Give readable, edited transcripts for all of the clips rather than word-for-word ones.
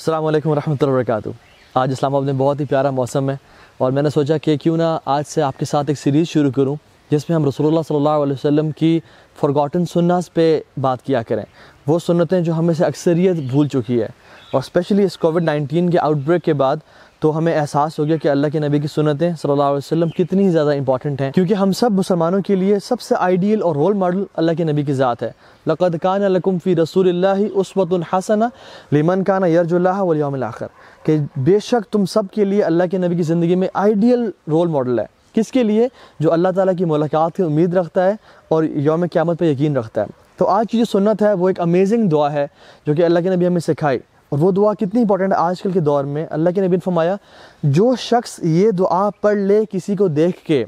السلام علیکم ورحمۃ اللہ وبرکاتہ۔ آج اسلام آباد میں بہت ہی پیارا موسم ہے اور میں نے سوچا کہ کیوں نہ آج سے آپ کے ساتھ ایک سیریز شروع کروں جس میں ہم رسول اللہ صلی اللہ علیہ وسلم کی فارگاٹن سنتس پہ بات کیا کریں، وہ سنتیں جو ہمیں سے اکثریت بھول چکی ہے، اور اسپیشلی اس کووڈ-19 کے آؤٹ بریک کے بعد تو ہمیں احساس ہو گیا کہ اللہ کے نبی کی سنتیں صلی اللہ علیہ وسلم کتنی زیادہ امپورٹنٹ ہیں، کیونکہ ہم سب مسلمانوں کے لیے سب سے آئیڈیل اور رول ماڈل اللہ کے نبی کی ذات ہے۔ لَقَدْ كَانَ لَكُمْ فِي رَسُولِ اللَّهِ أُسْوَةٌ حَسَنَةٌ لِمَنْ كَانَ يَرْجُو اللَّهَ وَالْيَوْمَ الْآخِرَ، کہ بے شک تم سب کے لیے اللہ کے نبی کی زندگی میں آئیڈیل رول ماڈل ہے۔ کس کے لیے؟ جو اللہ تعالیٰ کی ملاقات کی امید رکھتا ہے اور یوم قیامت پہ یقین رکھتا ہے۔ تو آج کی جو سنت ہے وہ ایک امیزنگ دعا ہے جو کہ اللہ کے نبی ہمیں سکھائی، اور وہ دعا کتنی امپورٹنٹ ہے آج کل کے دور میں۔ اللہ کے نبی نے فرمایا جو شخص یہ دعا پڑھ لے کسی کو دیکھ کے،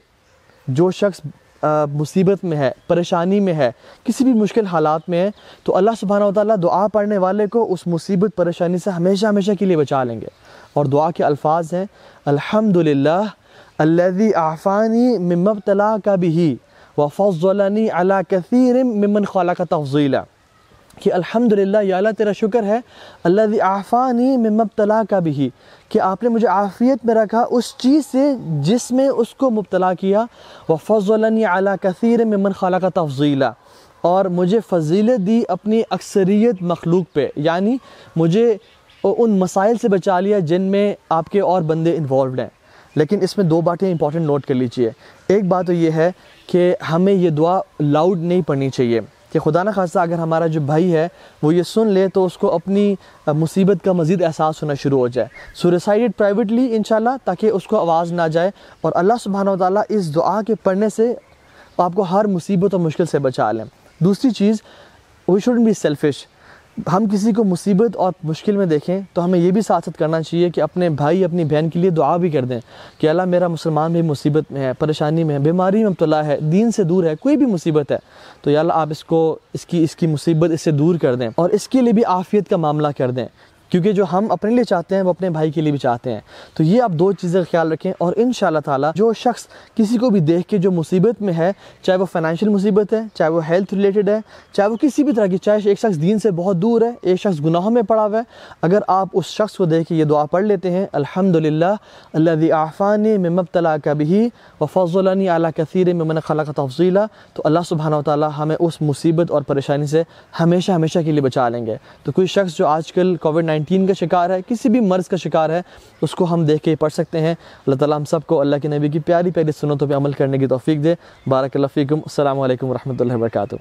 جو شخص مصیبت میں ہے، پریشانی میں ہے، کسی بھی مشکل حالات میں ہے، تو اللہ سبحانہ وتعالیٰ دعا پڑھنے والے کو اس مصیبت پریشانی سے ہمیشہ ہمیشہ کے لیے بچا لیں گے۔ اور دعا کے الفاظ ہیں الحمدللہ الذی اعفانی مما ابتلاک بہ وفضلنی علی کثیر ممن خلق تفضیلا، کہ الحمدللہ یا اللہ تیرا شکر ہے، الذی اعفانی مما ابتلاک بہ، کہ آپ نے مجھے عافیت میں رکھا اس چیز سے جس میں اس کو مبتلا کیا، وفضلنی علی کثیر ممن خلق تفضیلا، اور مجھے فضیلت دی اپنی اکثریت مخلوق پہ، یعنی مجھے ان مسائل سے بچا لیا جن میں آپ کے اور بندے انوالوڈ ہیں۔ لیکن اس میں دو باتیں امپورٹنٹ نوٹ کر لیجئے۔ ایک بات تو یہ ہے کہ ہمیں یہ دعا لاؤڈ نہیں پڑھنی چاہیے، کہ خدا نہ خواستہ اگر ہمارا جو بھائی ہے وہ یہ سن لے تو اس کو اپنی مصیبت کا مزید احساس ہونا شروع ہو جائے۔ سو ریسائٹ اٹ پرائیویٹلی انشاءاللہ، تاکہ اس کو آواز نہ جائے، اور اللہ سبحانہ وتعالیٰ اس دعا کے پڑھنے سے آپ کو ہر مصیبت اور مشکل سے بچا لیں۔ دوسری چیز، وی شوڈنٹ بی سیلفش۔ ہم کسی کو مصیبت اور مشکل میں دیکھیں تو ہمیں یہ بھی ساتھ ساتھ کرنا چاہیے کہ اپنے بھائی اپنی بہن کے لیے دعا بھی کر دیں کہ اللہ میرا مسلمان بھی مصیبت میں ہے، پریشانی میں ہے، بیماری میں مبتلا ہے، دین سے دور ہے، کوئی بھی مصیبت ہے، تو یا اللہ آپ اس کی مصیبت اس سے دور کر دیں، اور اس کے لیے بھی عافیت کا معاملہ کر دیں، کیونکہ جو ہم اپنے لیے چاہتے ہیں وہ اپنے بھائی کے لیے بھی چاہتے ہیں۔ تو یہ آپ دو چیزیں خیال رکھیں، اور انشاءاللہ تعالیٰ جو شخص کسی کو بھی دیکھ کے جو مصیبت میں ہے، چاہے وہ فائنینشیل مصیبت ہے، چاہے وہ ہیلتھ ریلیٹڈ ہے، چاہے وہ کسی بھی طرح کی، چاہے ایک شخص دین سے بہت دور ہے، ایک شخص گناہوں میں پڑا ہوا ہے، اگر آپ اس شخص کو دیکھ کے یہ دعا پڑھ لیتے ہیں الحمدللہ الذی اعفانی مما ابتلاک بہ وفضلنی علی کثیر ممن خلق تفضیلا، تو اللہ سبحانہ وتعالیٰ ہمیں اس مصیبت اور پریشانی سے ہمیشہ ہمیشہ کے لیے بچا لیں گے۔ تو کوئی شخص جو آج کل کووڈ-19 کا شکار ہے، کسی بھی مرض کا شکار ہے، اس کو ہم دیکھ کے پڑھ سکتے ہیں۔ اللہ تعالیٰ ہم سب کو اللہ کے نبی کی پیاری پیاری سنتوں پہ عمل کرنے کی توفیق دے۔ بارک اللہ فیکم۔ السلام علیکم ورحمۃ اللہ وبرکاتہ۔